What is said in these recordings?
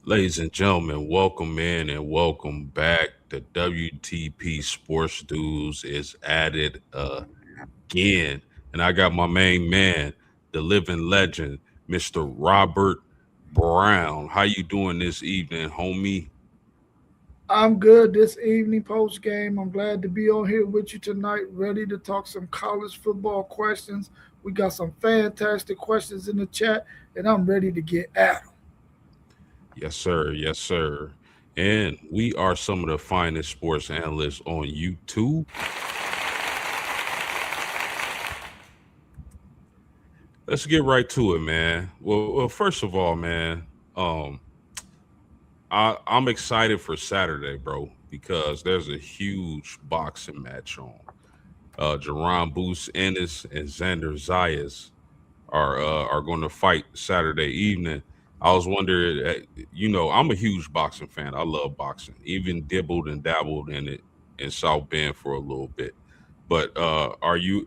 Ladies and gentlemen, welcome in and welcome back. The WTP Sports Dudes is at it again. And I got my main man, the living legend, Mr. Robert Brown. How you doing this evening, homie? I'm good this evening post game. I'm glad to be on here with you tonight, ready to talk some college football questions. We got some fantastic questions in the chat, and I'm ready to get at them. Yes, sir. Yes, sir. And we are some of the finest sports analysts on YouTube. Let's get right to it, man. Well, first of all, man, um, I'm excited for Saturday, bro, because there's a huge boxing match on. Jerron Booth Ennis and Xander Zayas are going to fight Saturday evening. I was wondering, I'm a huge boxing fan. I love boxing. Even dibbled and dabbled in it in South Bend for a little bit. But are you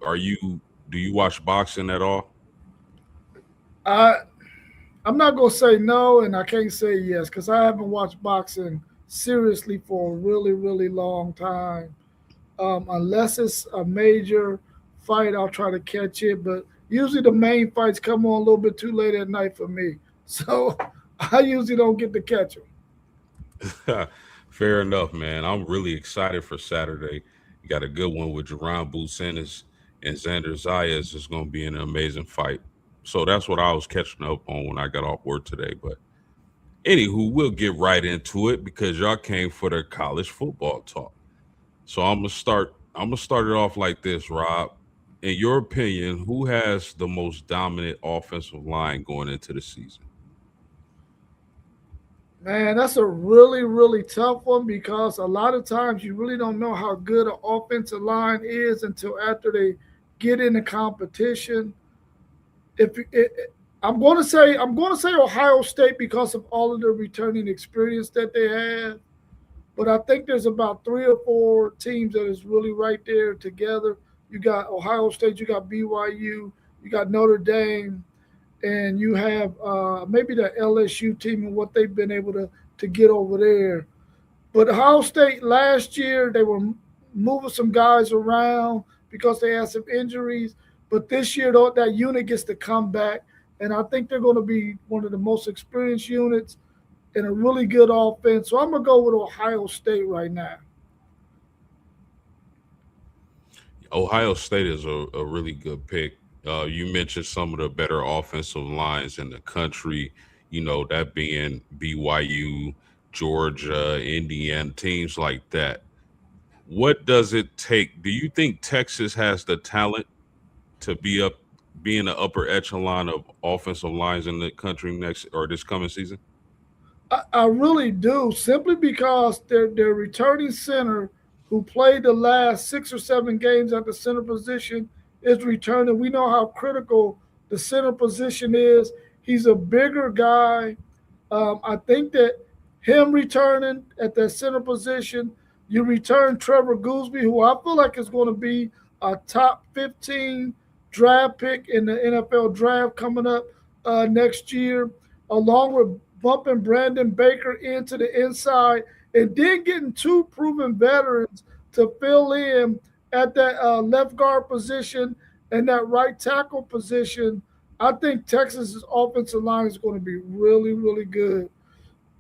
do you watch boxing at all? I I'm not gonna say no, and I can't say yes because I haven't watched boxing seriously for a really really long time. Unless it's a major fight, I'll try to catch it. But usually the main fights come on a little bit too late at night for me, so I usually don't get to catch them. Fair enough, man. I'm really excited for Saturday. You got a good one with Jerron Bucenis and Xander Zayas. It's going to be an amazing fight. So that's what I was catching up on when I got off work today. But anywho, we'll get right into it because y'all came for the college football talk. So I'm gonna start it off like this, Rob. In your opinion, who has the most dominant offensive line going into the season? Man, that's a really, really tough one because a lot of times you really don't know how good an offensive line is until after they get in the competition. If it, I'm going to say Ohio State because of all of the returning experience that they have. But I think there's about three or four teams that is really right there together. You got Ohio State, you got BYU, you got Notre Dame, and you have maybe the LSU team and what they've been able to get over there. But Ohio State last year they were moving some guys around because they had some injuries. But this year though, that unit gets to come back, and I think they're going to be one of the most experienced units and a really good offense. So I'm gonna go with Ohio State right now. Ohio State is a really good pick. You mentioned some of the better offensive lines in the country, that being BYU, Georgia, Indiana, teams like that. What does it take? Do you think Texas has the talent to be in the upper echelon of offensive lines in the country next or this coming season? I really do, simply because their returning center, who played the last 6 or 7 games at the center position, is returning. We know how critical the center position is. He's a bigger guy. I think that him returning at that center position, you return Trevor Gooseby, who I feel like is going to be a top 15 draft pick in the NFL draft coming up next year, along with bumping Brandon Baker into the inside, and then getting two proven veterans to fill in at that left guard position and that right tackle position. I think Texas's offensive line is going to be really, really good.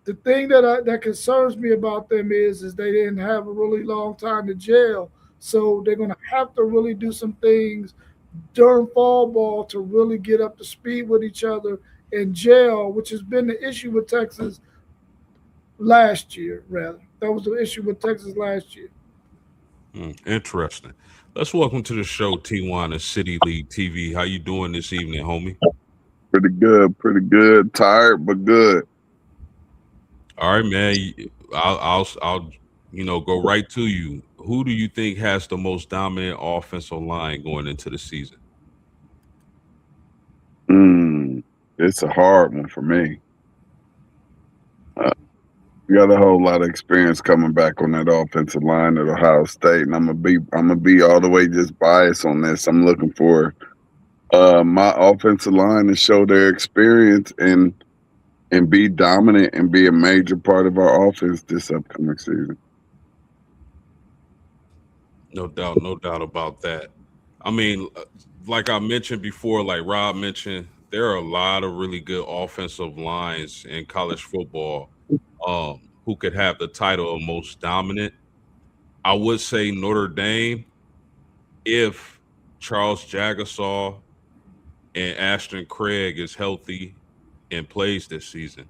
The thing that concerns me about them is they didn't have a really long time to jail, so they're going to have to really do some things during fall ball to really get up to speed with each other in jail, which has been the issue with Texas last year. Rather, that was the issue with Texas last year. Interesting. Let's welcome to the show T1 and City League TV. How you doing this evening, homie? Pretty good, pretty good. Tired, but good. All right, man. I'll go right to you. Who do you think has the most dominant offensive line going into the season? Mm, it's a hard one for me. Uh, we got a whole lot of experience coming back on that offensive line at Ohio State, and I'm gonna be all the way just biased on this. I'm looking for my offensive line to show their experience and be dominant and be a major part of our offense this upcoming season. No doubt about that. I mean, like I mentioned before, like Rob mentioned, there are a lot of really good offensive lines in college football who could have the title of most dominant. I would say Notre Dame if Charles Jagasaw and Ashton Craig is healthy and plays this season.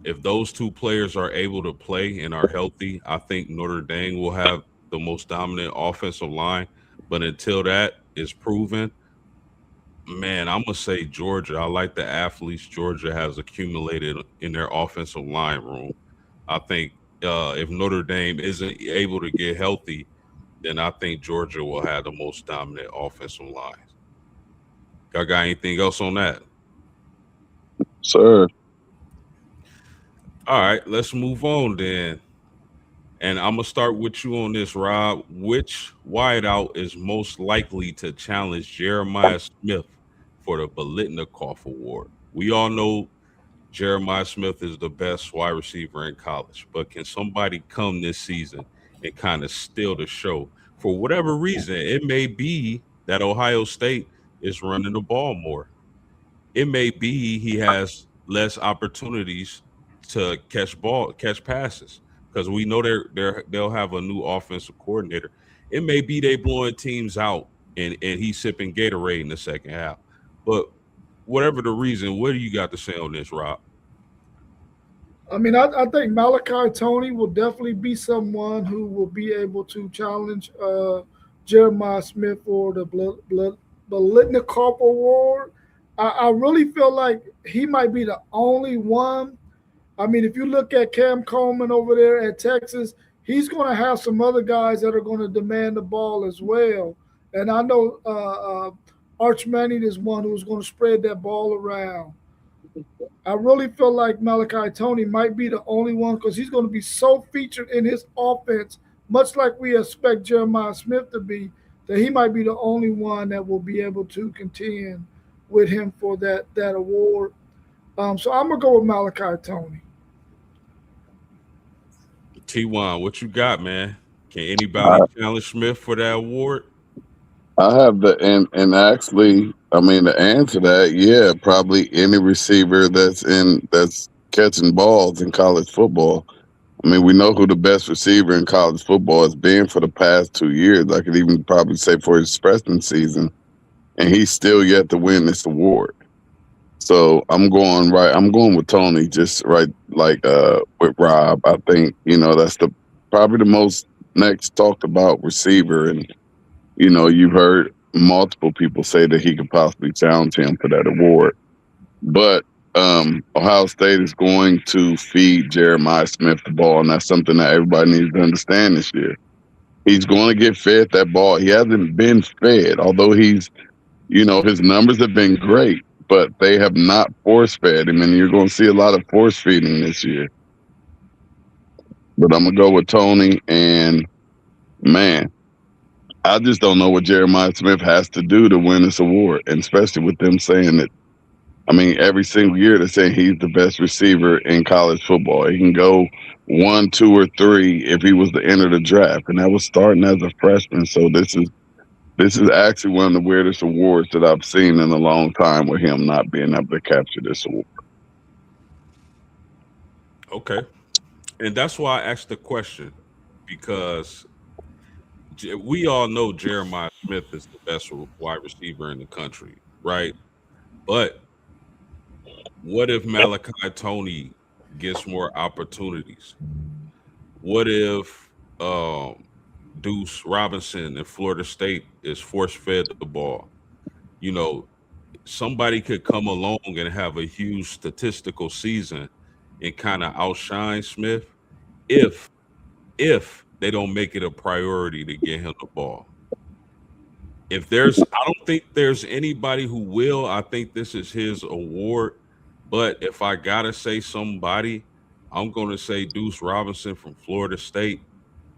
If those two players are able to play and are healthy, I think Notre Dame will have the most dominant offensive line. But until that is proven, man, I'm gonna say Georgia. I like the athletes Georgia has accumulated in their offensive line room. I think if Notre Dame isn't able to get healthy, then I think Georgia will have the most dominant offensive line. Y'all got anything else on that? Sir, All right, let's move on then. And I'm gonna start with you on this, Rob. Which wideout is most likely to challenge Jeremiah Smith for the Bolitnikoff Award? We all know Jeremiah Smith is the best wide receiver in college, but can somebody come this season and kind of steal the show? For whatever reason, it may be that Ohio State is running the ball more. It may be he has less opportunities to catch passes because we know they'll have a new offensive coordinator. It may be they blowing teams out and he's sipping Gatorade in the second half. But whatever the reason, what do you got to say on this, Rob? I mean, I think Malachi Tony will definitely be someone who will be able to challenge Jeremiah Smith for the Bolitnikoff Award. I really feel like he might be the only one. I mean, if you look at Cam Coleman over there at Texas, he's going to have some other guys that are going to demand the ball as well. And I know Arch Manning is one who's going to spread that ball around. I really feel like Malachi Tony might be the only one because he's going to be so featured in his offense, much like we expect Jeremiah Smith to be, that he might be the only one that will be able to contend with him for that award. So I'm gonna go with Malachi Tony. T1, what you got, man? Can I, anybody challenge Smith for that award? I have the and actually, I mean, to answer that, yeah, probably any receiver that's catching balls in college football. I mean, we know who the best receiver in college football has been for the past 2 years. I could even probably say for his freshman season, and he's still yet to win this award. So I'm going right. I'm going with Tony, just right like with Rob. I think that's the probably the most next talked about receiver, and you've heard multiple people say that he could possibly challenge him for that award. But Ohio State is going to feed Jeremiah Smith the ball, and that's something that everybody needs to understand this year. He's going to get fed that ball. He hasn't been fed, although his numbers have been great, but they have not force fed him, and you're going to see a lot of force feeding this year. But I'm gonna go with Tony, and man, I just don't know what Jeremiah Smith has to do to win this award, and especially with them saying that. I mean, every single year they're saying he's the best receiver in college football. He can go 1, 2, or 3 if he was to enter the draft, and that was starting as a freshman. So this is actually one of the weirdest awards that I've seen in a long time, with him not being able to capture this award. Okay. And that's why I asked the question because we all know Jeremiah Smith is the best wide receiver in the country, right? But what if Malachi Tony gets more opportunities? What if Deuce Robinson in Florida State is force fed the ball? You know, somebody could come along and have a huge statistical season and kind of outshine Smith if they don't make it a priority to get him the ball. I don't think there's anybody who will. I think this is his award. But if I gotta say somebody, I'm gonna say Deuce Robinson from Florida State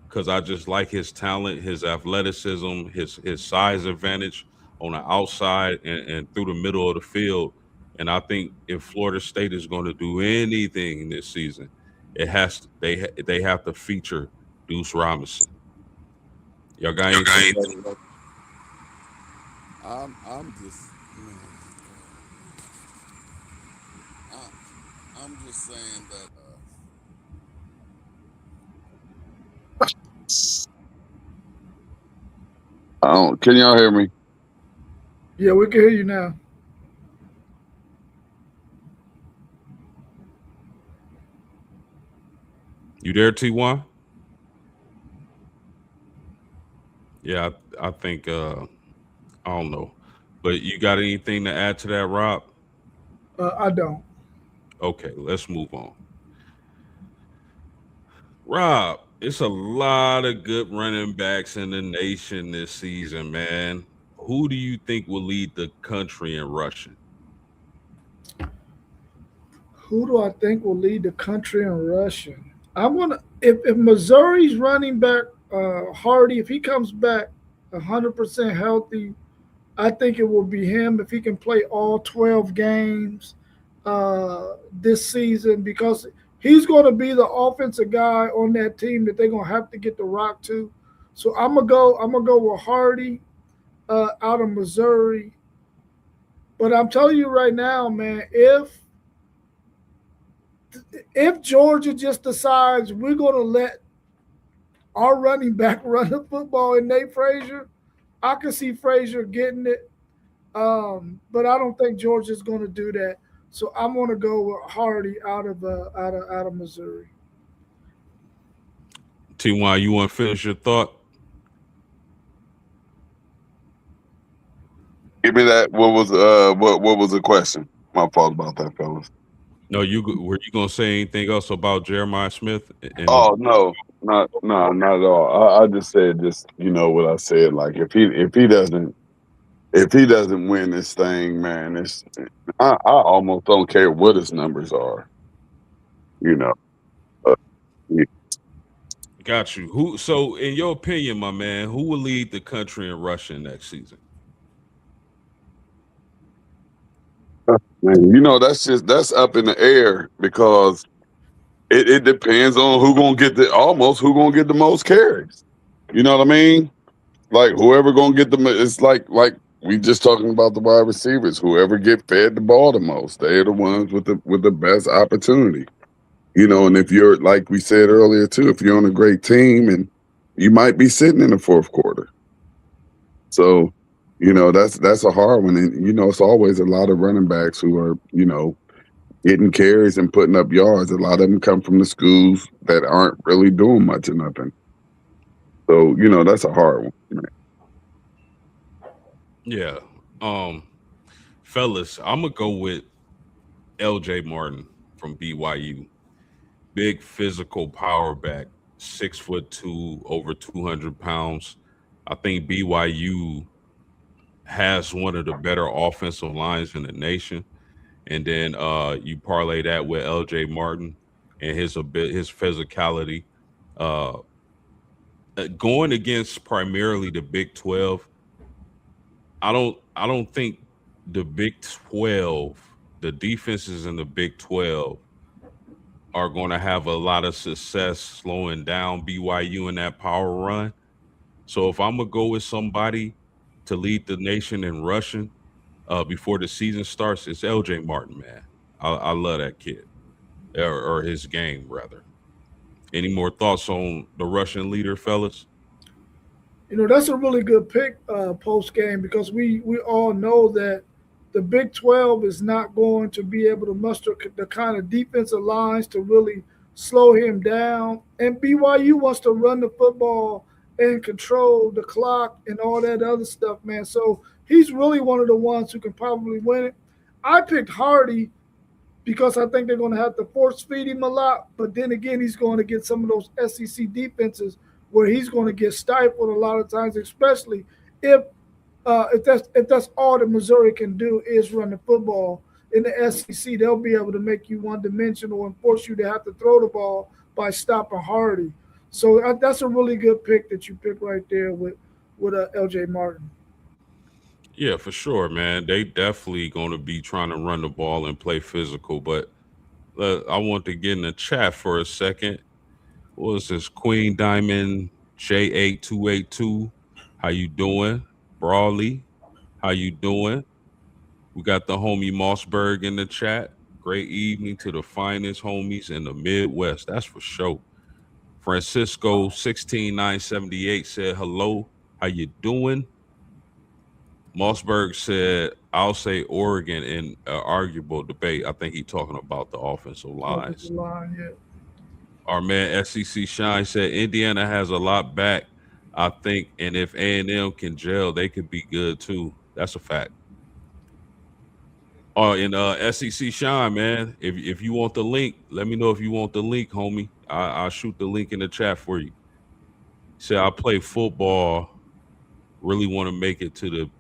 because I just like his talent, his athleticism, his size advantage on the outside and through the middle of the field. And I think if Florida State is going to do anything this season, they have to feature Deuce Robinson. Y'all got Y'all got anything anything? else? I'm just, I'm just saying that I don't. Can y'all hear me? Yeah, we can hear you now. You there, T1? Yeah, I think I don't know. But you got anything to add to that, Rob? I don't. Okay, let's move on. Rob, it's a lot of good running backs in the nation this season, man. Who do you think will lead the country in rushing? Who do I think will lead the country in rushing? I'm gonna if Missouri's running back Hardy, if he comes back 100% healthy, I think it will be him if he can play all 12 games this season because he's going to be the offensive guy on that team that they're going to have to get the rock to. So I'm gonna go with Hardy out of Missouri. But I'm telling you right now, man, if Georgia just decides we're going to let our running back run the football in Nate Frazier, I can see Frazier getting it. But I don't think Georgia's going to do that. So I'm going to go with Hardy out of Missouri. Ty, you want to finish your thought? Give me that. What was the question? My fault about that, fellas. No, were you gonna say anything else about Jeremiah Smith and the? Oh no, not at all. I just said just what I said. Like if he doesn't win this thing, man, I almost don't care what his numbers are. You know, uh, yeah. Got you. Who? So, in your opinion, my man, who will lead the country in rushing next season? Man, that's up in the air because it depends on who gonna get the most carries. You know what I mean? Like whoever gonna get it's like we just talking about the wide receivers. Whoever get fed the ball the most, they're the ones with the best opportunity. And if you're like we said earlier too, if you're on a great team and you might be sitting in the fourth quarter. So, that's a hard one. And it's always a lot of running backs who are, getting carries and putting up yards. A lot of them come from the schools that aren't really doing much or nothing. So, that's a hard one. Yeah. Um, Fellas, I'm gonna go with L.J. Martin from BYU. Big physical power back, 6'2", over 200 pounds. I think BYU has one of the better offensive lines in the nation. And then you parlay that with L.J. Martin and his physicality. Uh, Going against primarily the Big 12, I don't think the Big 12, the defenses in the Big 12 are going to have a lot of success slowing down BYU in that power run. So if I'm gonna go with somebody to lead the nation in rushing before the season starts, it's L.J. Martin, man. I love that kid or his game rather. Any more thoughts on the Russian leader, fellas? That's a really good pick post game because we all know that the Big 12 is not going to be able to muster the kind of defensive lines to really slow him down. And BYU wants to run the football and control the clock and all that other stuff, man. So he's really one of the ones who can probably win it. I picked Hardy because I think they're going to have to force feed him a lot. But then again, he's going to get some of those SEC defenses where he's going to get stifled a lot of times, especially if that's all that Missouri can do is run the football. In the SEC, they'll be able to make you one dimensional and force you to have to throw the ball by stopping Hardy. So that's a really good pick that you picked right there with L.J. Martin. Yeah, for sure, man. They definitely going to be trying to run the ball and play physical. But I want to get in the chat for a second. What was this? Queen Diamond J8282. How you doing? Brawley, how you doing? We got the homie Mossberg in the chat. Great evening to the finest homies in the Midwest. That's for sure. Francisco 16978 said hello. How you doing? Mossberg said, I'll say Oregon in an arguable debate. I think he's talking about the offensive Offensive lines. line, yeah. Our man SEC Shine said Indiana has a lot back, I think, and if A&M can gel, they could be good too. That's a fact. Oh, and SEC Shine, man, if you want the link, let me know if you want the link, homie. I'll shoot the link in the chat for you. Say I play football, really want to make it to the.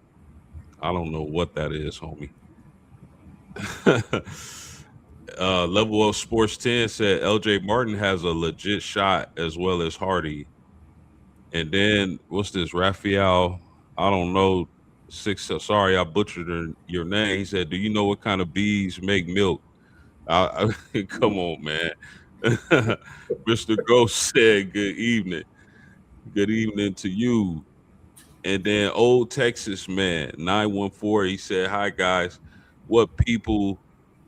I don't know what that is, homie. Level of Sports 10 said LJ Martin has a legit shot as well as Hardy. And then what's this? Raphael, I don't know. Six. Sorry, I butchered your name. He said, "Do you know what kind of bees make milk?" Come on, man. Mr. Ghost said, "Good evening. Good evening to you." And then old Texas man 914. He said, "Hi guys. What people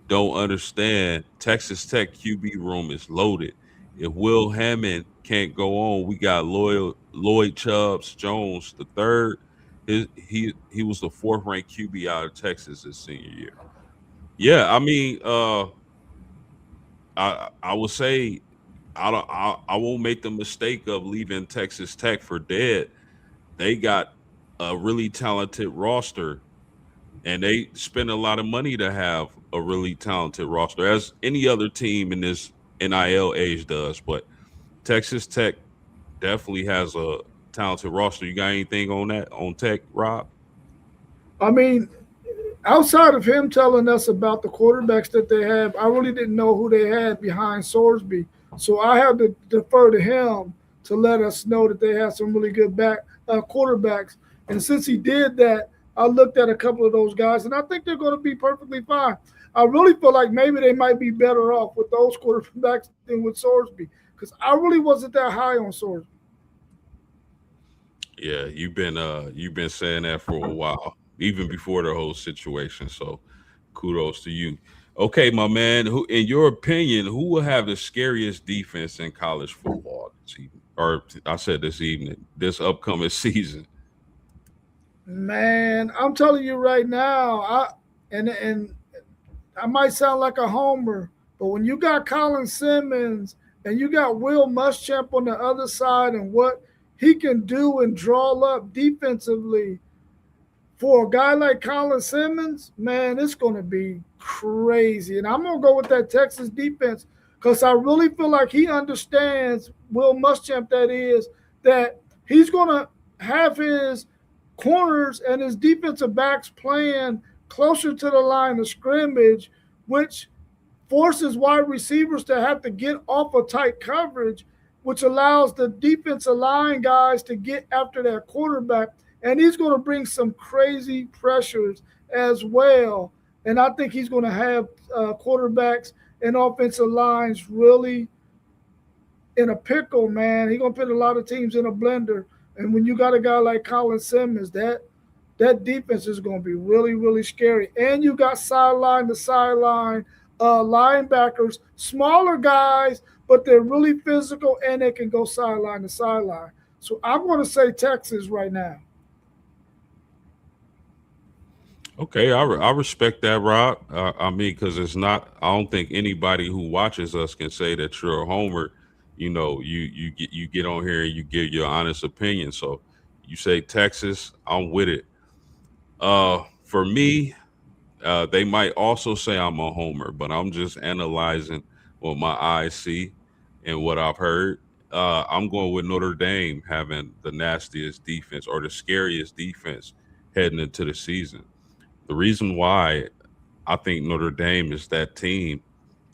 don't understand, Texas Tech QB room is loaded. If Will Hammond can't go on, we got Lloyd Chubbs Jones the third. He was the fourth ranked QB out of Texas his senior year. Yeah, I mean, I would say I won't make the mistake of leaving Texas Tech for dead. They got a really talented roster and they spend a lot of money to have a really talented roster, as any other team in this NIL age does. But Texas Tech definitely has a talented roster. You got anything on that on Tech, Rob? I mean, outside of him telling us about the quarterbacks that they have, I really didn't know who they had behind Sorsby. So I had to defer to him to let us know that they had some really good quarterbacks. And since he did that, I looked at a couple of those guys, and I think they're going to be perfectly fine. I really feel like maybe they might be better off with those quarterbacks than with Sorsby because I really wasn't that high on Sorsby. Yeah, you've been saying that for a while, even before the whole situation. So kudos to you. Okay, my man. Who, in your opinion, who will have the scariest defense in college football this evening? Or I said this evening, this upcoming season. Man, I'm telling you right now, and I might sound like a homer, but when you got Colin Simmons and you got Will Muschamp on the other side and what he can do and draw up defensively for a guy like Colin Simmons, man, it's going to be crazy. And I'm going to go with that Texas defense because I really feel like he understands, Will Muschamp, that is, that he's going to have his corners and his defensive backs playing closer to the line of scrimmage, which forces wide receivers to have to get off of tight coverage, which allows the defensive line guys to get after their quarterback. And he's going to bring some crazy pressures as well. And I think he's going to have quarterbacks and offensive lines really in a pickle, man. He's gonna put a lot of teams in a blender. And when you got a guy like Colin Simmons, that defense is gonna be really, really scary. And you got sideline to sideline linebackers, smaller guys, but they're really physical and they can go sideline to sideline. So I'm gonna say Texas right now. Okay, I respect that, Rob. I mean, because it's not. I don't think anybody who watches us can say that you're a homer. You know, you get on here and you give your honest opinion. So you say Texas, I'm with it. For me, they might also say I'm a homer, but I'm just analyzing what my eyes see and what I've heard. I'm going with Notre Dame having the nastiest defense or the scariest defense heading into the season. The reason why I think Notre Dame is that team,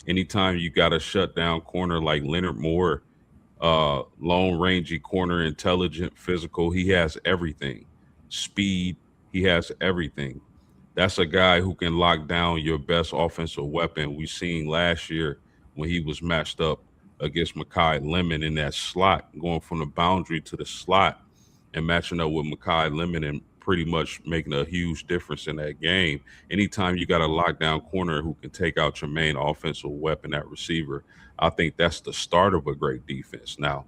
anytime you got a shutdown corner like Leonard Moore, long rangey corner, intelligent, physical, he has everything. Speed, He has everything. That's a guy who can lock down your best offensive weapon. We seen last year when he was matched up against Makai Lemon in that slot, going from the boundary to the slot and matching up with Makai Lemon and pretty much making a huge difference in that game. Anytime you got a lockdown corner who can take out your main offensive weapon, that receiver, I think that's the start of a great defense. Now,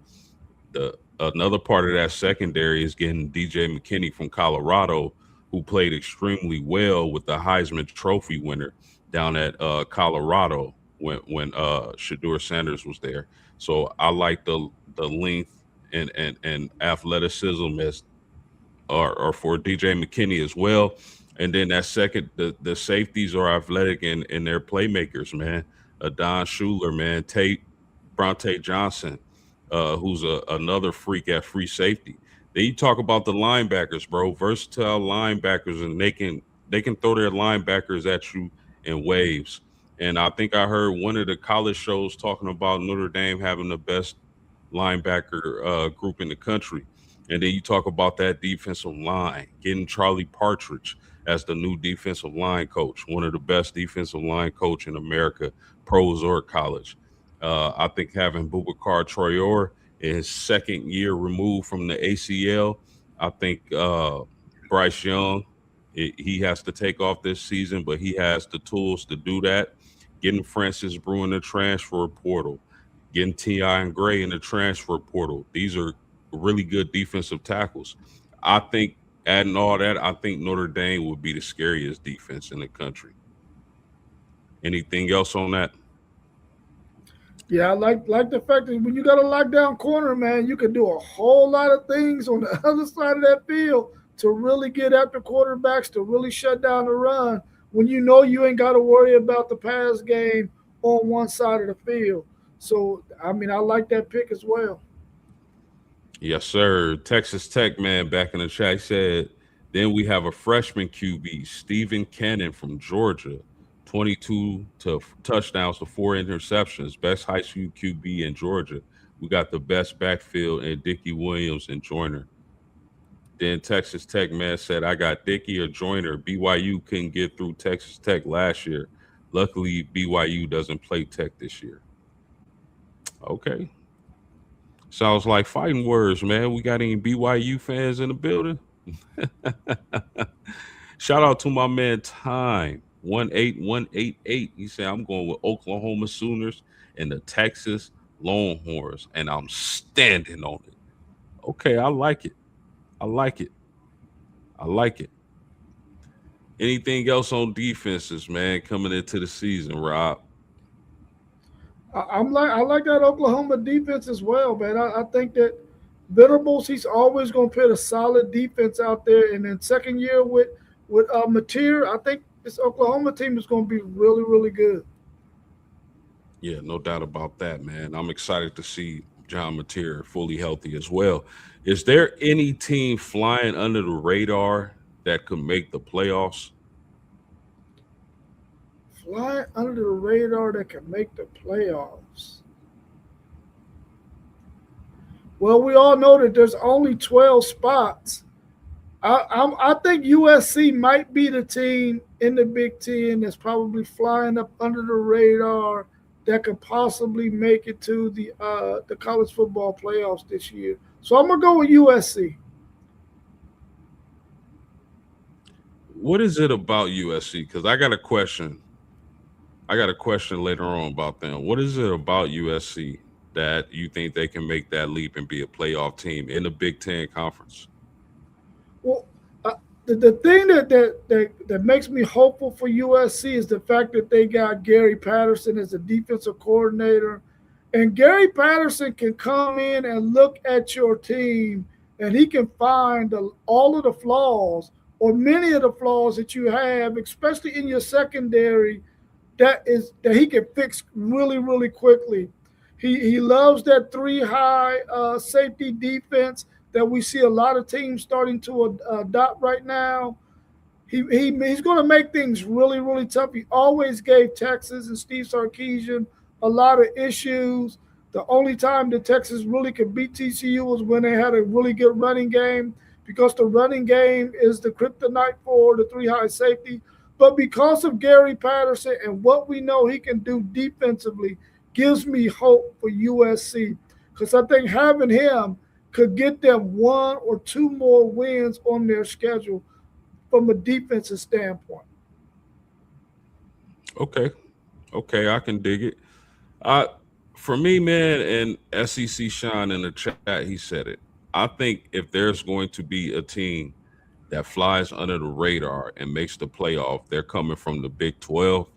the another part of that secondary is getting DJ McKinney from Colorado, who played extremely well with the Heisman Trophy winner down at Colorado when Shadur Sanders was there. So I like the length and athleticism as or for DJ McKinney as well. And then that second, the safeties are athletic and they're playmakers, man. Don Schuler, man, Tate, Bronte Johnson, who's another freak at free safety. Then you talk about the linebackers, bro. Versatile linebackers, and they can throw their linebackers at you in waves. And I think I heard one of the college shows talking about Notre Dame having the best linebacker group in the country. And then you talk about that defensive line, getting Charlie Partridge as the new defensive line coach, one of the best defensive line coach in America, pros or college. I think having Bubakar Troyer in his second year removed from the ACL, I think Bryce Young, he has to take off this season, but he has the tools to do that. Getting Francis Brew in the transfer portal, getting Ti and Gray in the transfer portal. These are really good defensive tackles. I think adding all that, I think Notre Dame would be the scariest defense in the country. Anything else on that? Yeah, I like the fact that when you got a lockdown corner, man, you can do a whole lot of things on the other side of that field to really get after quarterbacks to really shut down the run. When you know you ain't got to worry about the pass game on one side of the field. So I mean, I like that pick as well. Yes, sir. Texas Tech man back in the chat said, then we have a freshman QB, Stephen Cannon from Georgia, 22 touchdowns to four interceptions, best high school QB in Georgia. We got the best backfield and Dickie Williams and Joyner. Then Texas Tech man said, I got Dickie or Joyner. BYU couldn't get through Texas Tech last year. Luckily, BYU doesn't play Tech this year. Okay. Sounds like fighting words, man. We got any BYU fans in the building? Shout out to my man Time 18188. He said I'm going with Oklahoma Sooners and the Texas Longhorns, and I'm standing on it. Okay, I like it. I like it. I like it. Anything else on defenses, man, coming into the season, Rob? I like that Oklahoma defense as well, man. I think that Venables, he's always going to put a solid defense out there, and then second year with Mateer, I think this Oklahoma team is going to be really really good. Yeah, no doubt about that, man. I'm excited to see John Mateer fully healthy as well. Is there any team flying under the radar that could make the playoffs? Flying under the radar that can make the playoffs. Well, we all know that there's only 12 spots. I think USC might be the team in the Big Ten that's probably flying up under the radar that could possibly make it to the college football playoffs this year. So I'm gonna go with USC. What is it about USC? Because I got a question. I got a question later on about them. What is it about USC that you think they can make that leap and be a playoff team in the Big Ten conference? Well, the thing that makes me hopeful for USC is the fact that they got Gary Patterson as a defensive coordinator, and Gary Patterson can come in and look at your team, and he can find all of the flaws or many of the flaws that you have, especially in your secondary, that he can fix really really quickly. He loves that three high safety defense that we see a lot of teams starting to adopt right now. He's going to make things really really tough. He always gave Texas and Steve Sarkisian a lot of issues. The only time that Texas really could beat TCU was when they had a really good running game. because the running game is the kryptonite for the three high safety. But because of Gary Patterson and what we know he can do defensively, gives me hope for USC. Because I think having him could get them one or two more wins on their schedule from a defensive standpoint. Okay, okay, I can dig it. I For me, man, and SEC Sean in the chat, he said it. I think if there's going to be a team that flies under the radar and makes the playoff, they're coming from the Big 12.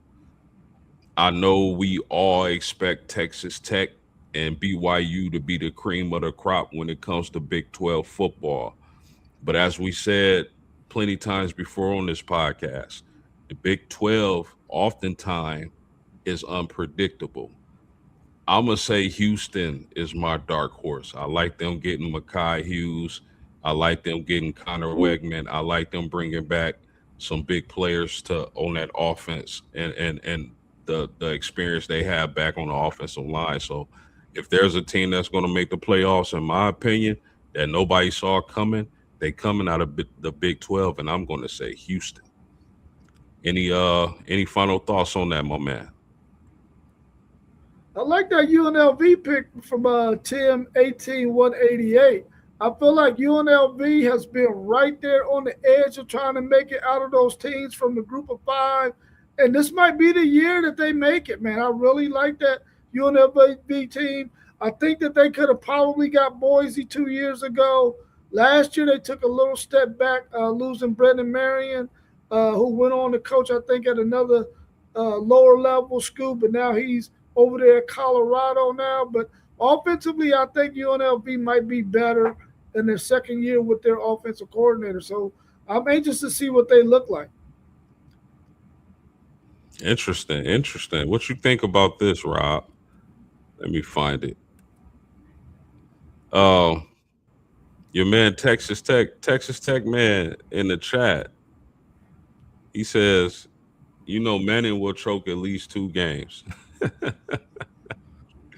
I know we all expect Texas Tech and BYU to be the cream of the crop when it comes to Big 12 football. But as we said plenty times before on this podcast, the Big 12 oftentimes is unpredictable. I'm gonna say Houston is my dark horse. I like them getting Makai Hughes. I like them getting Connor Wegman. I like them bringing back some big players to on that offense and the experience they have back on the offensive line. So if there's a team that's going to make the playoffs, in my opinion, that nobody saw coming, they coming out of the Big 12, and I'm going to say Houston. Any final thoughts on that, my man? I like that UNLV pick from Tim 18188. I feel like UNLV has been right there on the edge of trying to make it out of those teams from the group of five. And this might be the year that they make it, man. I really like that UNLV team. I think that they could have probably got Boise 2 years ago. Last year, they took a little step back, losing Brendan Marion, who went on to coach, I think, at another lower level school, but now he's over there at Colorado now. But offensively, I think UNLV might be better in their second year with their offensive coordinator. So I'm anxious to see what they look like. Interesting, interesting. What you think about this, Rob? Let me find it. Uh, your man Texas Tech man in the chat. He says, Manning will choke at least 2 games.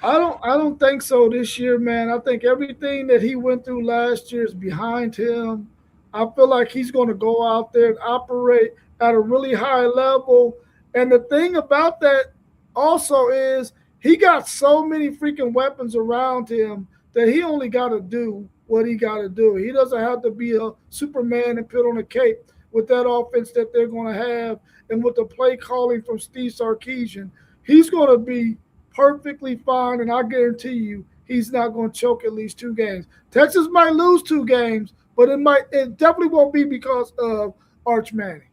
I don't think so this year, man. I think everything that he went through last year is behind him. I feel like he's going to go out there and operate at a really high level. And the thing about that also is he got so many freaking weapons around him that he only got to do what he got to do. He doesn't have to be a Superman and put on a cape with that offense that they're going to have and with the play calling from Steve Sarkisian. He's going to be perfectly fine, and I guarantee you he's not going to choke at least 2 games. Texas might lose 2 games, but it definitely won't be because of Arch Manning.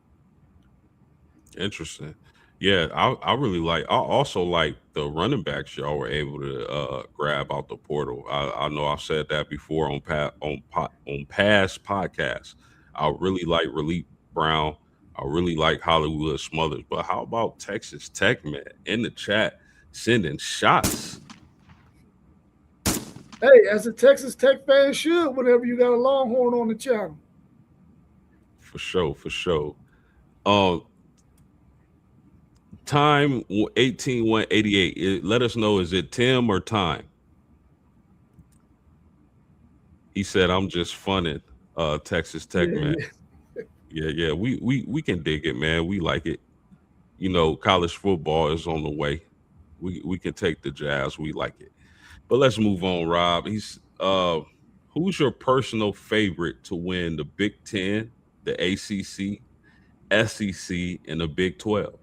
Interesting. Yeah, I really I also like the running backs y'all were able to grab out the portal. I know I've said that before on past podcasts. I really like Relief Brown. I really like Hollywood Smothers. But how about Texas Tech, man, in the chat sending shots? Hey, as a Texas Tech fan should, whenever you got a Longhorn on the channel. For sure, for sure. Um, Time 18188. Let us know, is it Tim or Time? He said, I'm just funning Texas Tech, Yeah, man. yeah. Yeah. We can dig it, man. We like it. College football is on the way. We can take the Jazz. We like it. But let's move on, Rob. Who's your personal favorite to win the Big Ten, the ACC, SEC, and the Big 12?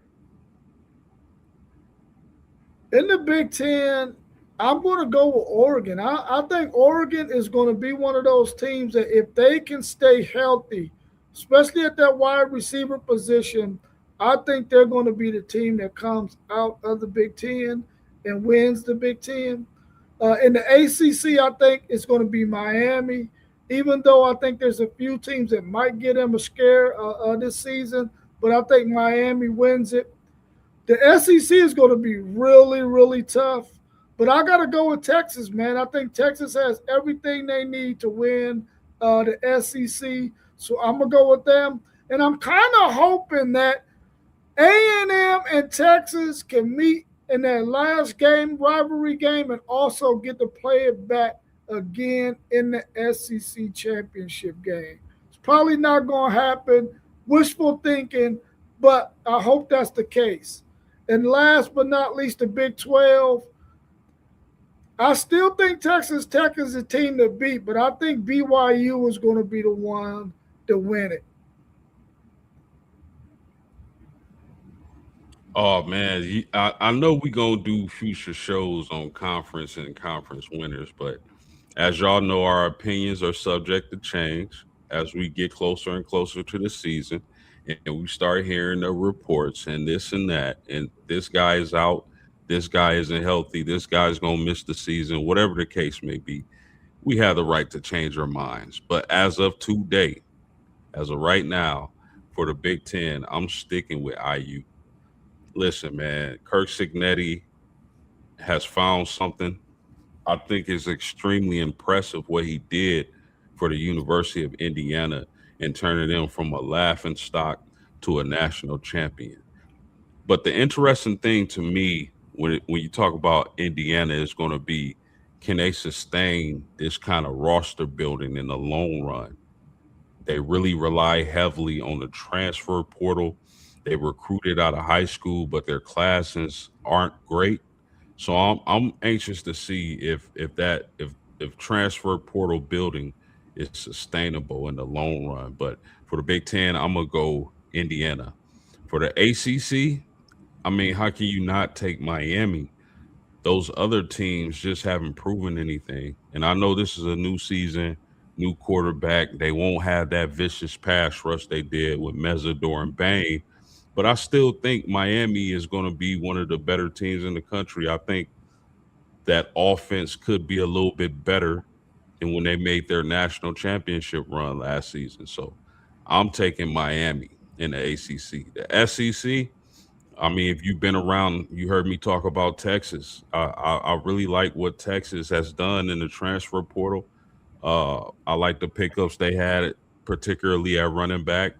In the Big Ten, I'm going to go with Oregon. I think Oregon is going to be one of those teams that if they can stay healthy, especially at that wide receiver position, I think they're going to be the team that comes out of the Big Ten and wins the Big Ten. In the ACC, I think it's going to be Miami, even though I think there's a few teams that might get them a scare this season, but I think Miami wins it. The SEC is going to be really, really tough. But I got to go with Texas, man. I think Texas has everything they need to win the SEC. So I'm going to go with them. And I'm kind of hoping that A&M and Texas can meet in that last game, rivalry game, and also get to play it back again in the SEC championship game. Probably not going to happen. Wishful thinking, but I hope that's the case. And last but not least, the Big 12. I still think Texas Tech is the team to beat, but I think BYU is going to be the one to win it. Oh man, I know we gonna do future shows on conference and conference winners, but as y'all know, our opinions are subject to change as we get closer and closer to the season, and we start hearing the reports and this and that, and this guy is out, this guy isn't healthy, this guy's gonna miss the season, whatever the case may be. We have the right to change our minds, but as of today, as of right now, for the Big Ten, I'm sticking with IU. Listen, man, Kirk Signetti has found something. I think is extremely impressive what he did for the University of Indiana and turning them from a laughing stock to a national champion. But the interesting thing to me when you talk about Indiana is going to be, can they sustain this kind of roster building in the long run? They really rely heavily on the transfer portal. They recruited out of high school, but their classes aren't great. So I'm anxious to see if transfer portal building is sustainable in the long run. But for the Big Ten, I'm gonna go Indiana. For the ACC, I mean, how can you not take Miami? Those other teams just haven't proven anything. And I know this is a new season, new quarterback. They won't have that vicious pass rush they did with Mesidor and Bain. But I still think Miami is going to be one of the better teams in the country. I think that offense could be a little bit better than when they made their national championship run last season. So I'm taking Miami in the ACC. The SEC, I mean, if you've been around, you heard me talk about Texas. I really like what Texas has done in the transfer portal. I like the pickups they had, particularly at running back.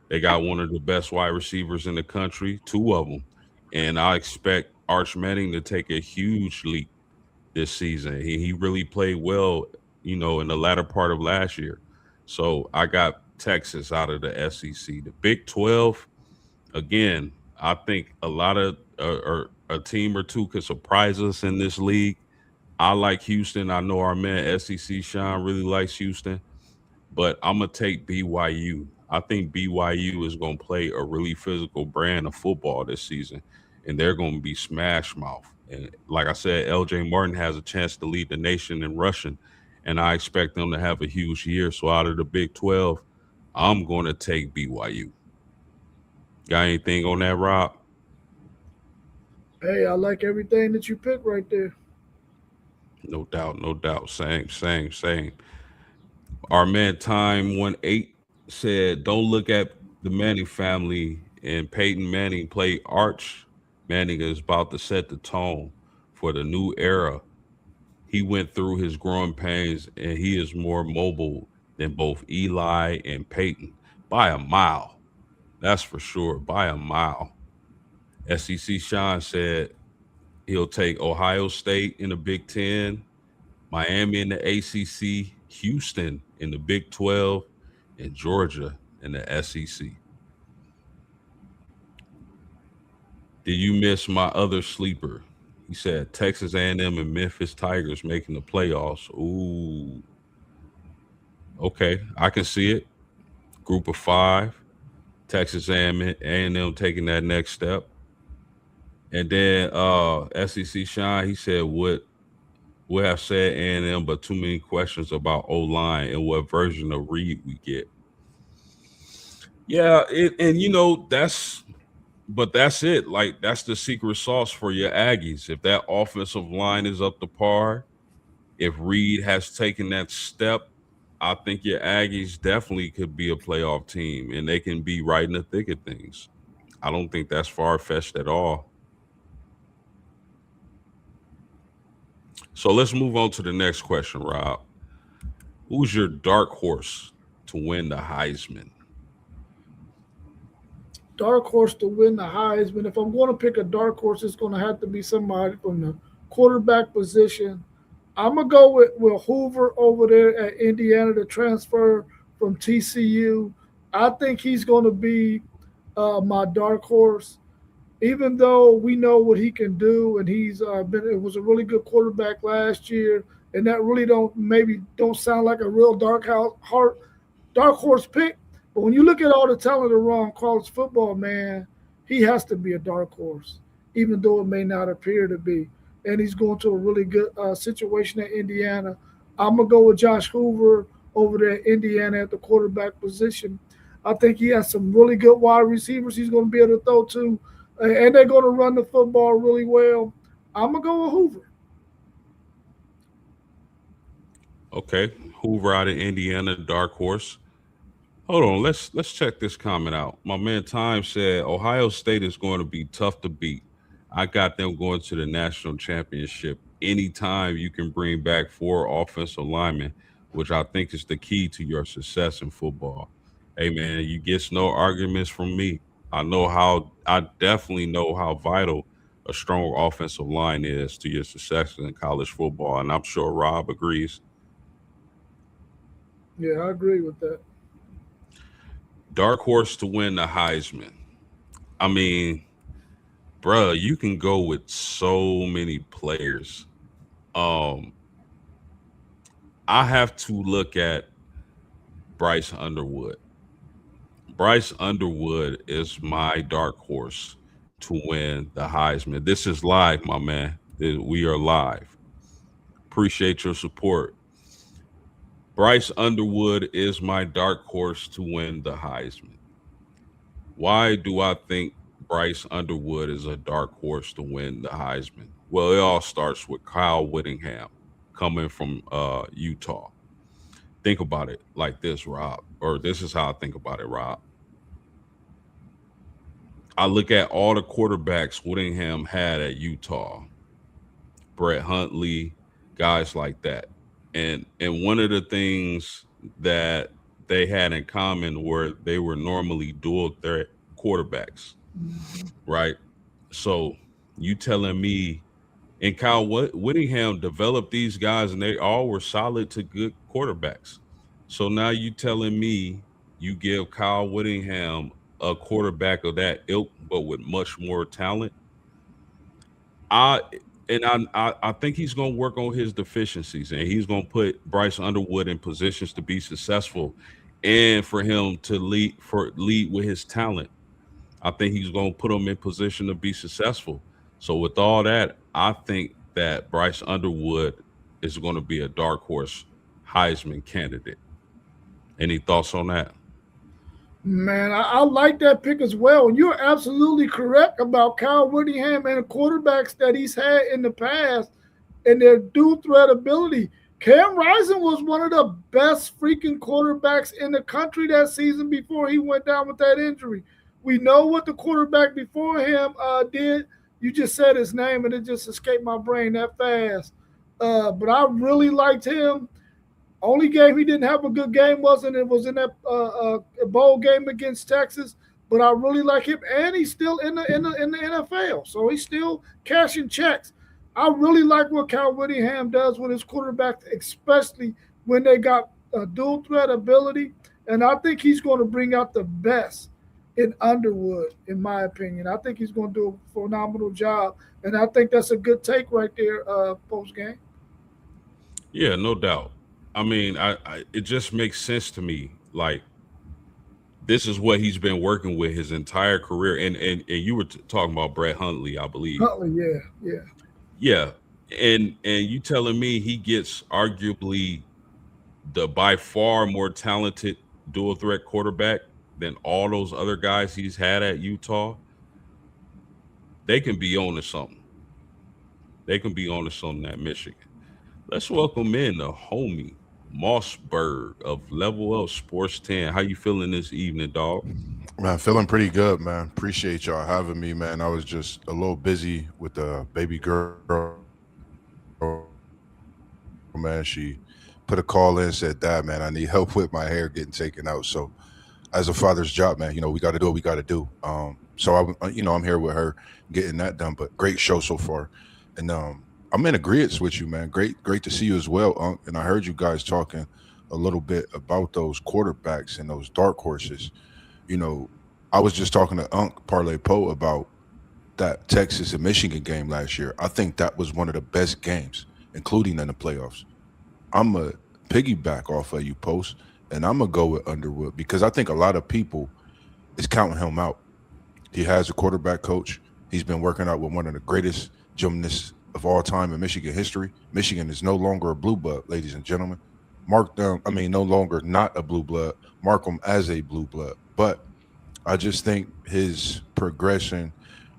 They got one of the best wide receivers in the country, two of them. And I expect Arch Manning to take a huge leap this season. He really played well, in the latter part of last year. So I got Texas out of the SEC. The Big 12, again, I think a lot of or a team or two could surprise us in this league. I like Houston. I know our man SEC Sean really likes Houston, but I'm gonna take BYU. I think BYU is gonna play a really physical brand of football this season, and they're gonna be smash mouth. And like I said, LJ Martin has a chance to lead the nation in rushing, and I expect them to have a huge year. So out of the Big 12, I'm gonna take BYU. Got anything on that, Rob? Hey, I like everything that you picked right there. No doubt, no doubt. Same, same, same. Our man Time 18 said, "Don't look at the Manning family and Peyton Manning play Arch. Manning is about to set the tone for the new era. He went through his growing pains and he is more mobile than both Eli and Peyton by a mile. That's for sure, by a mile." SEC Sean said he'll take Ohio State in the Big Ten, Miami in the ACC, Houston in the Big 12, and Georgia in the SEC. Did you miss my other sleeper? He said Texas A&M and Memphis Tigers making the playoffs. Ooh, okay, I can see it. Group of five, Texas A&M taking that next step. And then SEC Shine, he said would have said A&M, but too many questions about O line and what version of Reed we get. Yeah, and that's it. Like that's the secret sauce for your Aggies. If that offensive line is up to par, if Reed has taken that step, I think your Aggies definitely could be a playoff team, and they can be right in the thick of things. I don't think that's far fetched at all. So let's move on to the next question, Rob. Who's your dark horse to win the Heisman? Dark horse to win the Heisman. If I'm going to pick a dark horse, it's going to have to be somebody from the quarterback position. I'm gonna go with Hoover over there at Indiana to transfer from TCU. I think he's going to be my dark horse, even though we know what he can do, and he's been it was a really good quarterback last year, and that really don't sound like a real dark horse pick. But when you look at all the talent around college football, man, he has to be a dark horse, even though it may not appear to be. And he's going to a really good situation at Indiana. I'm gonna go with Josh Hoover over there at Indiana at the quarterback position. I think he has some really good wide receivers he's going to be able to throw to, and they're going to run the football really well. I'm gonna go with Hoover. Okay, Hoover out of Indiana, dark horse. Hold on, let's check this comment out. My man Time said Ohio State is going to be tough to beat. I got them going to the national championship anytime you can bring back four offensive linemen, which I think is the key to your success in football. Hey man, you get no arguments from me. I definitely know how vital a strong offensive line is to your success in college football, and I'm sure Rob agrees. Yeah, I agree with that. Dark horse to win the Heisman. I mean, bruh, you can go with so many players. Um, I have to look at Bryce Underwood. Bryce Underwood is my dark horse to win the Heisman. This is live, my man. We are live. Appreciate your support. Bryce Underwood is my dark horse to win the Heisman. Why do I think Bryce Underwood is a dark horse to win the Heisman? Well, it all starts with Kyle Whittingham coming from Utah. Think about it like this, Rob, or this is how I think about it, Rob. I look at all the quarterbacks Whittingham had at Utah, Brett Huntley, guys like that. And one of the things that they had in common were they were normally dual threat quarterbacks, right? So you telling me and Kyle Whittingham developed these guys and they all were solid to good quarterbacks. So now you telling me you give Kyle Whittingham a quarterback of that ilk but with much more talent. I I think he's going to work on his deficiencies and he's going to put Bryce Underwood in positions to be successful and for him to lead with his talent. I think he's going to put him in position to be successful. So with all that, I think that Bryce Underwood is going to be a dark horse Heisman candidate. Any thoughts on that? Man, I like that pick as well. And you're absolutely correct about Kyle Whittingham and the quarterbacks that he's had in the past and their dual threat ability. Cam Rising was one of the best freaking quarterbacks in the country that season before he went down with that injury. We know what the quarterback before him did. You just said his name and it just escaped my brain that fast. But I really liked him. Only game he didn't have a good game wasn't it was in that bowl game against Texas. But I really like him, and he's still in the NFL, so he's still cashing checks. I really like what Cal Whittingham does with his quarterback, especially when they got dual threat ability, and I think he's going to bring out the best in Underwood, in my opinion. I think he's going to do a phenomenal job, and I think that's a good take right there, post game. Yeah, no doubt. I mean, it just makes sense to me. Like this is what he's been working with his entire career. And you were talking about Brett Huntley, I believe. Huntley, yeah, yeah. Yeah, and you telling me he gets arguably the by far more talented dual threat quarterback than all those other guys he's had at Utah? They can be on to something. They can be on to something at Michigan. Let's welcome in the homie Mossberg of Level Up Sports 10. How you feeling this evening, dog? Man, feeling pretty good, man. Appreciate y'all having me, man. I was just a little busy with the baby girl, man. She put a call in, said, "Dad, man, I need help with my hair getting taken out." So, as a father's job, man, we got to do what we got to do. So I'm here with her getting that done. But great show so far, and I'm in agreement with you, man. Great to see you as well, Unc. And I heard you guys talking a little bit about those quarterbacks and those dark horses. You know, I was just talking to Unc Parlay Poe about that Texas and Michigan game last year. I think that was one of the best games, including in the playoffs. I'm a piggyback off of you, Post, and I'm gonna go with Underwood because I think a lot of people is counting him out. He has a quarterback coach. He's been working out with one of the greatest gymnasts of all time in Michigan history. Michigan is no longer a blue blood, ladies and gentlemen. Mark them, I mean, no longer not a blue blood. Mark them as a blue blood. But I just think his progression,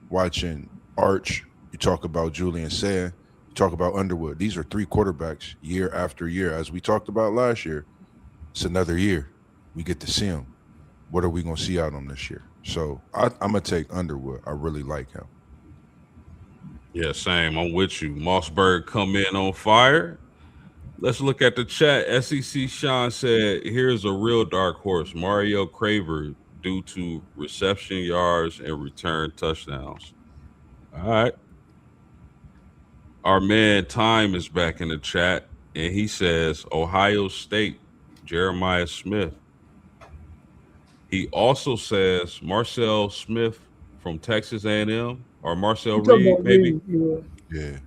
watching Arch, you talk about Julian Sayin, you talk about Underwood. These are three quarterbacks year after year. As we talked about last year, it's another year. We get to see him. What are we going to see out of him this year? So I'm going to take Underwood. I really like him. Yeah, same. I'm with you. Mossberg come in on fire. Let's look at the chat. SEC Sean said, here's a real dark horse. Mario Craver due to reception yards and return touchdowns. All right. Our man Time is back in the chat and he says Ohio State, Jeremiah Smith. He also says Marcel Smith from Texas A&M or Marcel You talking Reed, about maybe. Reed? Yeah. Yeah.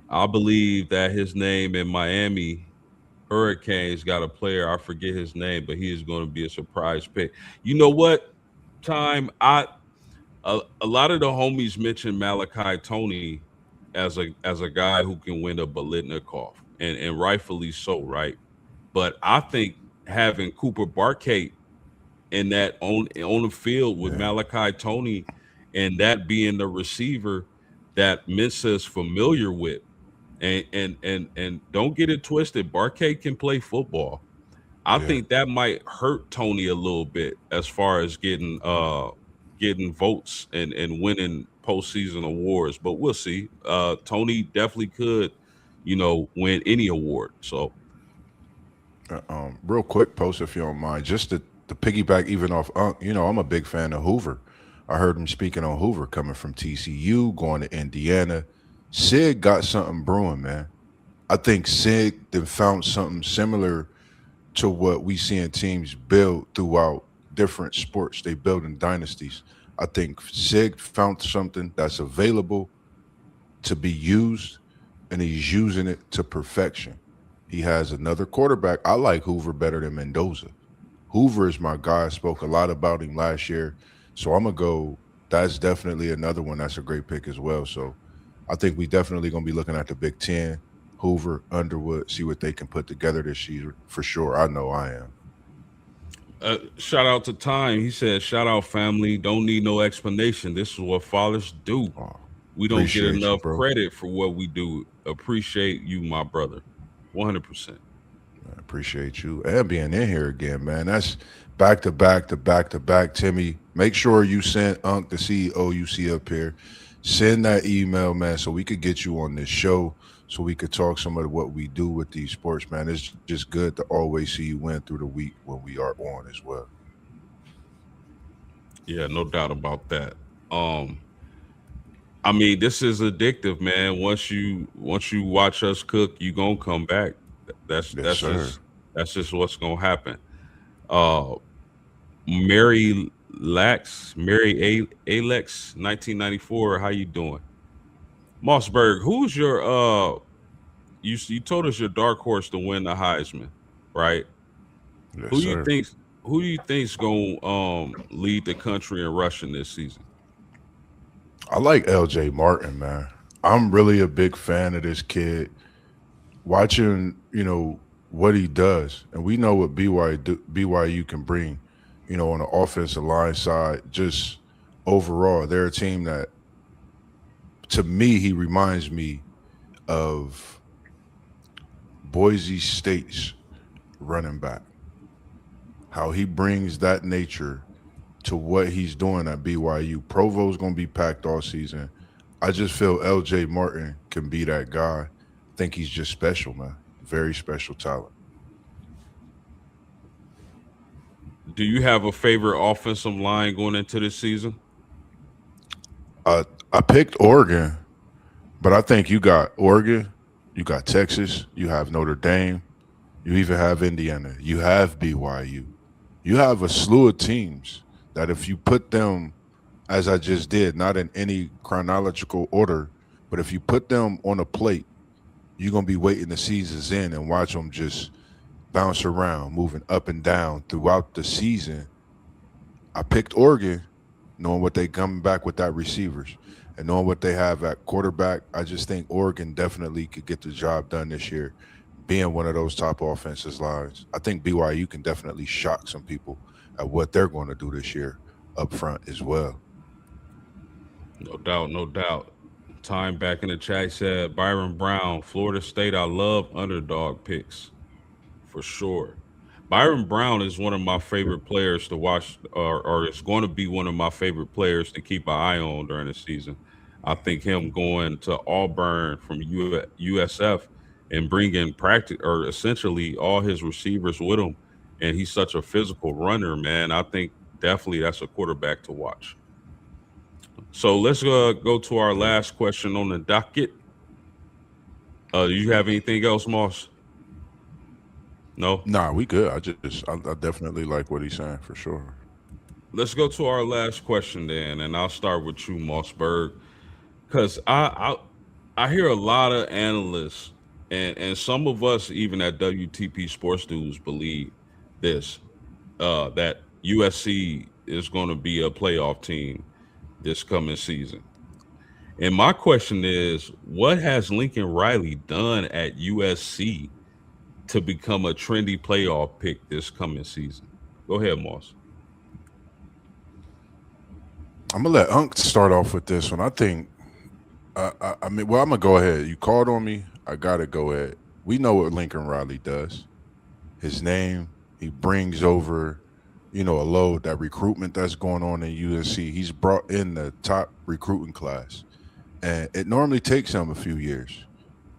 I believe that his name in Miami Hurricanes got a player. I forget his name, but he is going to be a surprise pick. You know what? Time a lot of the homies mentioned Malachi Tony as a guy who can win a Bolitnikov, and rightfully so, right? But I think having Cooper Barkate in that on the field with Yeah. Malachi Tony and that being the receiver that Mensa is familiar with. And don't get it twisted. Barkay can play football. I Yeah. think that might hurt Tony a little bit as far as getting votes and winning postseason awards. But we'll see. Tony definitely could, win any award. So Real quick, Post, if you don't mind, just to piggyback even off Unc, I'm a big fan of Hoover. I heard him speaking on Hoover coming from TCU, going to Indiana. Sig got something brewing, man. I think Sig then found something similar to what we see in teams build throughout different sports. They build in dynasties. I think Sig found something that's available to be used, and he's using it to perfection. He has another quarterback. I like Hoover better than Mendoza. Hoover is my guy. I spoke a lot about him last year. So I'm going to go. That's definitely another one that's a great pick as well. So I think we definitely going to be looking at the Big Ten, Hoover, Underwood, see what they can put together this year for sure. I know I am. shout out to Time. He said, "Shout out family. Don't need no explanation. This is what fathers do. Oh, We don't get appreciate you, enough bro. credit for what we do. Appreciate you, my brother. 100%." I appreciate you and being in here again, man. That's back to back to back to back. Timmy, make sure you send Unc, the CEO you see up here. Send that email, man, so we could get you on this show, so we could talk some of what we do with these sports, man. It's just good to always see you win through the week when we are on as well. Yeah, no doubt about that. Um, I mean, this is addictive, man. Once you watch us cook, you gonna come back. That's Yes, that's sir. just that's just what's gonna happen. Uh, Mary Alex, 1994. How you doing, Mossberg? Who's your You told us your dark horse to win the Heisman, right? Yes, Who do you sir. think who do you think's gonna lead the country in rushing this season? I like LJ Martin, man. I'm really a big fan of this kid. Watching, what he does, and we know what BYU can bring, on the offensive line side. Just overall, they're a team that, to me, he reminds me of Boise State's running back. How he brings that nature to what he's doing at BYU. Provo's going to be packed all season. I just feel LJ Martin can be that guy. I think he's just special, man. Very special talent. Do you have a favorite offensive line going into this season? I picked Oregon, but I think you got Oregon, you got Texas, you have Notre Dame. You even have Indiana. You have BYU. You have a slew of teams that if you put them, as I just did, not in any chronological order, but if you put them on a plate, you're gonna be waiting the seasons in and watch them just bounce around, moving up and down throughout the season. I picked Oregon, knowing what they coming back with that receivers and knowing what they have at quarterback. I just think Oregon definitely could get the job done this year, being one of those top offensive lines. I think BYU can definitely shock some people at what they're going to do this year up front as well. No doubt, no doubt. Time back in the chat said Byron Brown, Florida State. I love underdog picks for sure. Byron Brown is one of my favorite players to watch, or it's going to be one of my favorite players to keep an eye on during the season. I think him going to Auburn from USF and bringing practice or essentially all his receivers with him, and he's such a physical runner, man. I think definitely that's a quarterback to watch. So let's go to our last question on the docket. Do you have anything else, Moss? No. Nah, we good. I definitely like what he's saying for sure. Let's go to our last question then, and I'll start with you, Mossberg, because I hear a lot of analysts and some of us even at WTP Sports News believe this that USC is going to be a playoff team this coming season. And my question is, what has Lincoln Riley done at USC to become a trendy playoff pick this coming season? Go ahead, Moss. I'm gonna let Unc start off with this one. I think. I mean, well, I'm gonna go ahead. You called on me. I gotta go ahead. We know what Lincoln Riley does. His name. He brings over, a load that recruitment that's going on in USC. He's brought in the top recruiting class, and it normally takes him a few years.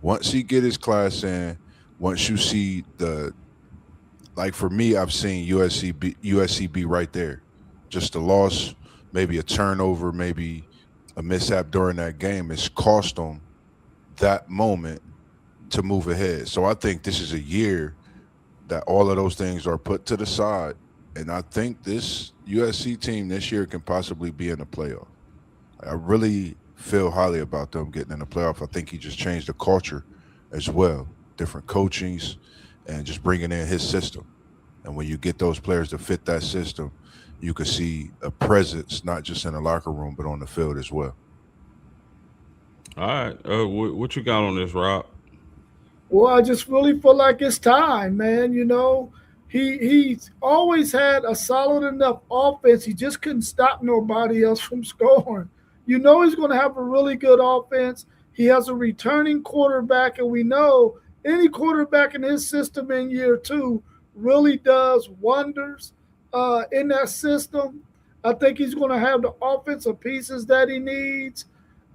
Once he get his class in, once you see the like for me, I've seen USC be right there. Just a loss, maybe a turnover, maybe a mishap during that game has cost them that moment to move ahead. So I think this is a year that all of those things are put to the side. And I think this USC team this year can possibly be in the playoff. I really feel highly about them getting in the playoff. I think he just changed the culture as well, different coachings, and just bringing in his system. And when you get those players to fit that system, you can see a presence not just in the locker room but on the field as well. All right. What you got on this, Rob? Well, I just really feel like it's time, man. He's always had a solid enough offense. He just couldn't stop nobody else from scoring. He's going to have a really good offense. He has a returning quarterback, and we know any quarterback in his system in year two really does wonders in that system. I think he's going to have the offensive pieces that he needs.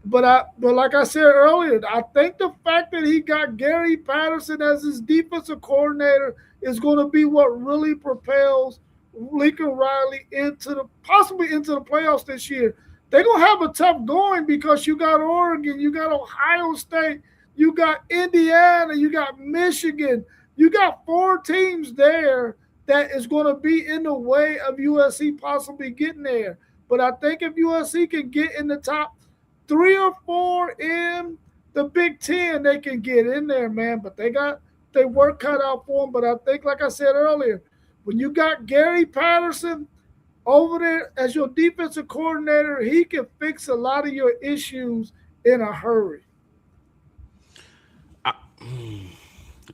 But like I said earlier, I think the fact that he got Gary Patterson as his defensive coordinator is going to be what really propels Lincoln Riley possibly into the playoffs this year. They're gonna have a tough going because you got Oregon, you got Ohio State, you got Indiana, you got Michigan, you got four teams there that is going to be in the way of USC possibly getting there. But I think if USC can get in the top three or four in the Big Ten, they can get in there, man. But they got their work cut out for them. But I think, like I said earlier, when you got Gary Patterson over there as your defensive coordinator, he can fix a lot of your issues in a hurry. I,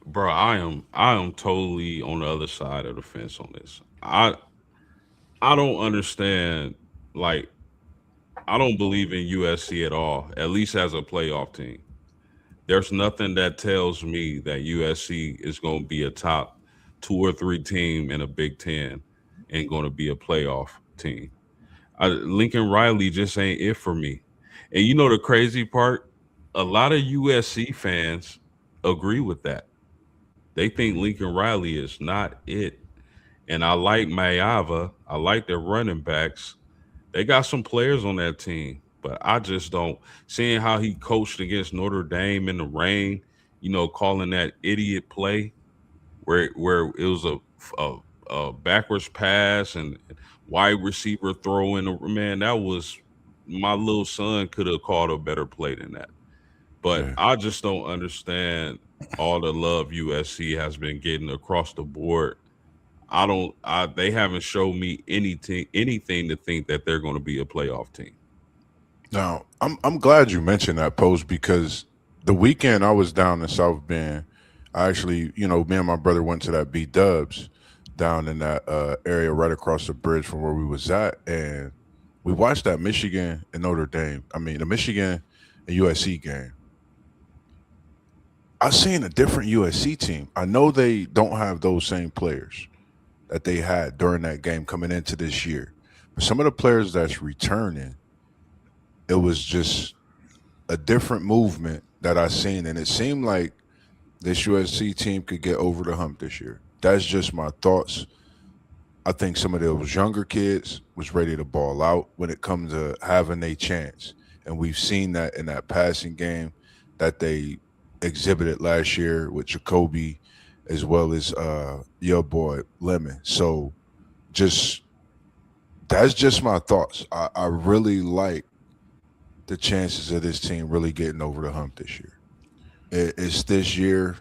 bro, I am totally on the other side of the fence on this. I don't understand. Like, I don't believe in USC at all, at least as a playoff team. There's nothing that tells me that USC is going to be a top two or three team in a Big Ten and going to be a playoff team. Lincoln Riley just ain't it for me. And you know the crazy part? A lot of USC fans agree with that. They think Lincoln Riley is not it. And I like Mayava. I like their running backs. They got some players on that team, but I just don't. Seeing how he coached against Notre Dame in the rain, calling that idiot play. where it was a backwards pass and wide receiver throw in. Man, that was my little son could have called a better play than that. But Yeah. I just don't understand all the love USC has been getting across the board. I don't. They haven't showed me anything to think that they're going to be a playoff team. Now, I'm glad you mentioned that post because the weekend I was down in South Bend, I actually, me and my brother went to that B Dubs down in that area right across the bridge from where we was at, and we watched that Michigan and Notre Dame. I mean, the Michigan and USC game. I seen a different USC team. I know they don't have those same players that they had during that game coming into this year, but some of the players that's returning, it was just a different movement that I seen, and it seemed like this USC team could get over the hump this year. That's just my thoughts. I think some of those younger kids was ready to ball out when it comes to having a chance, and we've seen that in that passing game that they exhibited last year with Jacoby, as well as your boy Lemon. So just that's just my thoughts. I really like the chances of this team really getting over the hump this year. It's this year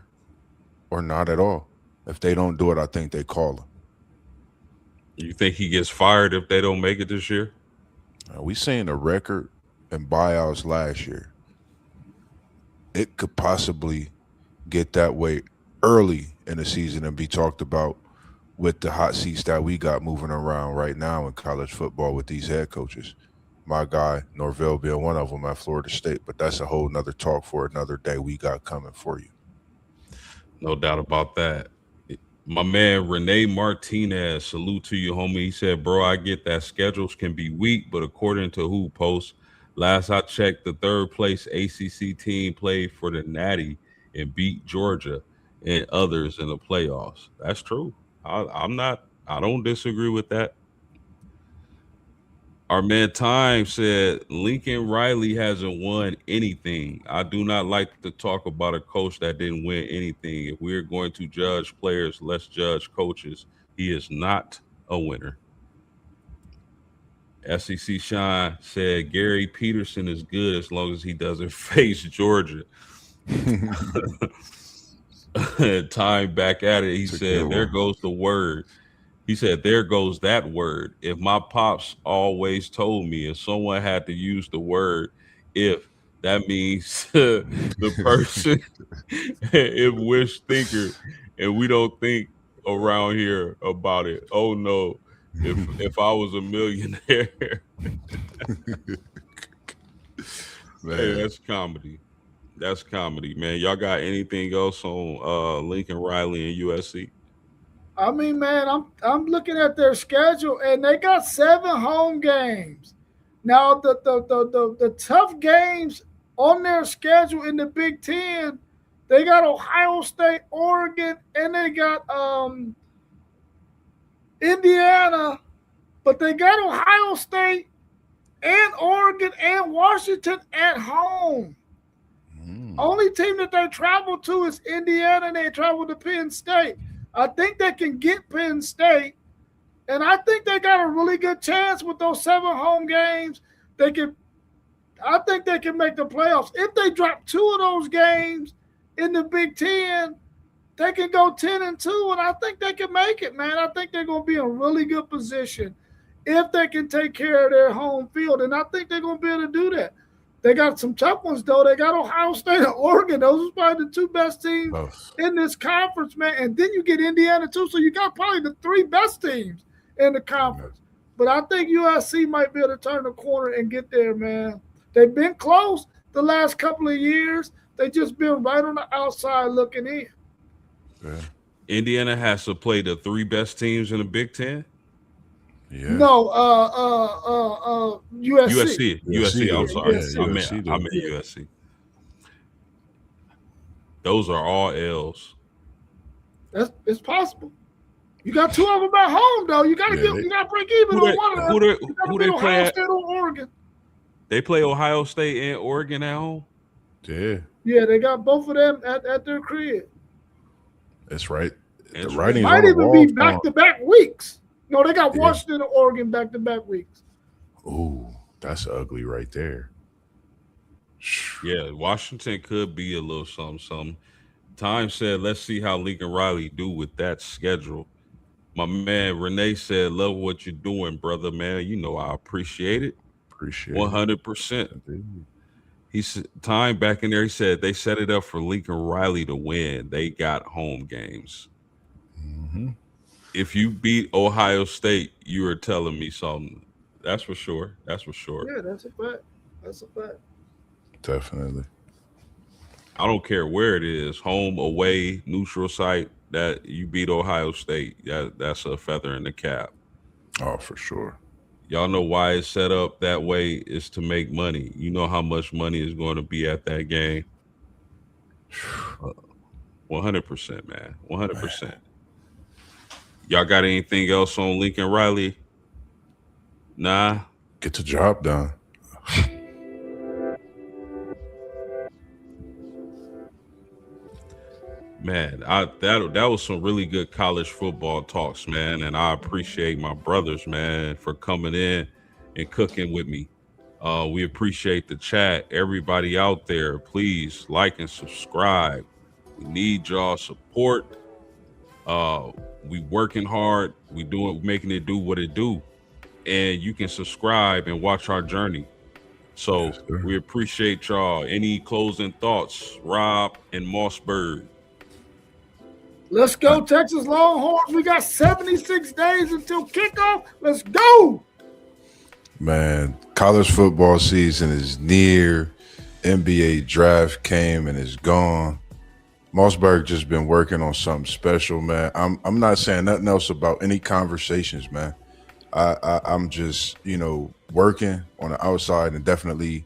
or not at all. If they don't do it, I think they call him. You think he gets fired if they don't make it this year? We seen a record in buyouts last year. It could possibly get that way early in the season and be talked about with the hot seats that we got moving around right now in college football with these head coaches. My guy Norvell being one of them at Florida State, but that's a whole nother talk for another day we got coming for you. No doubt about that. My man Renee Martinez, salute to you, homie. He said, "Bro, I get that schedules can be weak, but according to Who Post, last I checked, the third place ACC team played for the Natty and beat Georgia and others in the playoffs. That's true. I'm not. I don't disagree with that." Our man Time said Lincoln Riley hasn't won anything. I do not like to talk about a coach that didn't win anything. If we're going to judge players, let's judge coaches. He is not a winner. SEC Shine said Gary Peterson is good as long as he doesn't face Georgia. Time back at it. He It's a said, good "There one. goes the word." He said, "There goes that word. If my pops always told me if someone had to use the word, if that means the person if wish thinker, and we don't think around here about it. Oh no, if I was a millionaire." Hey, Man, that's comedy. That's comedy, man. Y'all got anything else on Lincoln Riley and USC? I mean, man, I'm looking at their schedule, and they got 7 home games. Now, the tough games on their schedule in the Big Ten, they got Ohio State, Oregon, and they got Indiana, but they got Ohio State and Oregon and Washington at home. mm, Only team that they travel to is Indiana, and they travel to Penn State. I think they can get Penn State, and I think they got a really good chance with those 7 home games. They can, I think they can make the playoffs. If they drop 2 of those games in the Big Ten, they can go 10-2, and I think they can make it, man. I think they're going to be in a really good position if they can take care of their home field, and I think they're going to be able to do that. They got some tough ones, though. They got Ohio State and Oregon. Those are probably the 2 best teams tough. in this conference, man. And then you get Indiana, too. So you got probably the 3 best teams in the Yeah. conference. But I think USC might be able to turn the corner and get there, man. They've been close the last couple of years. They just been right on the outside looking in. Yeah. Indiana has to play the three best teams in the Big Ten. Yeah. No, USC. USC. I'm Yeah, sorry. USC. USC I do. meant USC. Those are all L's. It's possible. You got 2 of them at home, though. You got to Yeah, get. they- You got to break even Who on they one of them. who they You got who to they beat play Ohio at? State or Oregon. They play Ohio State and Oregon at home. Yeah. Yeah, they got both of them at their crib. It's right. The It writing's might on the even be wall. back-to-back weeks. No, they got Yeah. Washington and Oregon back-to-back weeks. Ooh, that's ugly right there. Yeah, Washington could be a little something, something. Time said, let's see how Lincoln Riley do with that schedule. My man Renee said, love what you're doing, brother, man. You know I appreciate it. Appreciate it. 100%. Indeed. He said, time back in there, he said they set it up for Lincoln Riley to win. They got home games. Mm-hmm. If you beat Ohio State, you are telling me something. That's for sure. That's for sure. Yeah, that's a fact. That's a fact. Definitely. I don't care where it is, home, away, neutral site, that you beat Ohio State. That's a feather in the cap. Oh, for sure. Y'all know why it's set up that way is to make money. You know how much money is going to be at that game. 100%, man. 100%. Y'all got anything else on Lincoln Riley? Nah. Get the job done. Man, that was some really good college football talks, man, and I appreciate my brothers, man, for coming in and cooking with me. We appreciate the chat. Everybody out there, please like and subscribe. We need y'all support. We working hard. We making it do what it do, and you can subscribe and watch our journey. So Yes, sir. we appreciate y'all. Any closing thoughts, Rob and Mossberg? Let's go, Texas Longhorns. We got 76 days until kickoff. Let's go. Man, college football season is near. NBA draft came and is gone. Mossberg just been working on something special, man. I'm not saying nothing else about any conversations, man. I'm just, working on the outside and definitely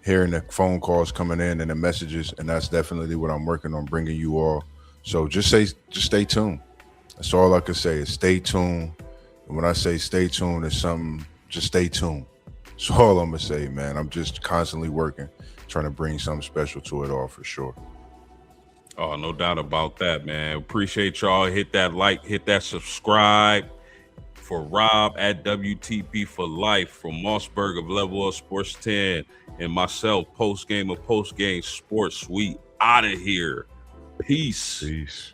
hearing the phone calls coming in and the messages, and that's definitely what I'm working on bringing you all. So just stay tuned. That's all I can say is stay tuned. And when I say stay tuned, it's something, just stay tuned. That's all I'm gonna say, man. I'm just constantly working, trying to bring something special to it all for sure. Oh, no doubt about that, man. Appreciate y'all. Hit that like, hit that subscribe. For Rob at WTP for Life, from Mossberg of Level Up Sports 10, and myself, Post Game of Post Game Sports. We out of here. Peace. Peace.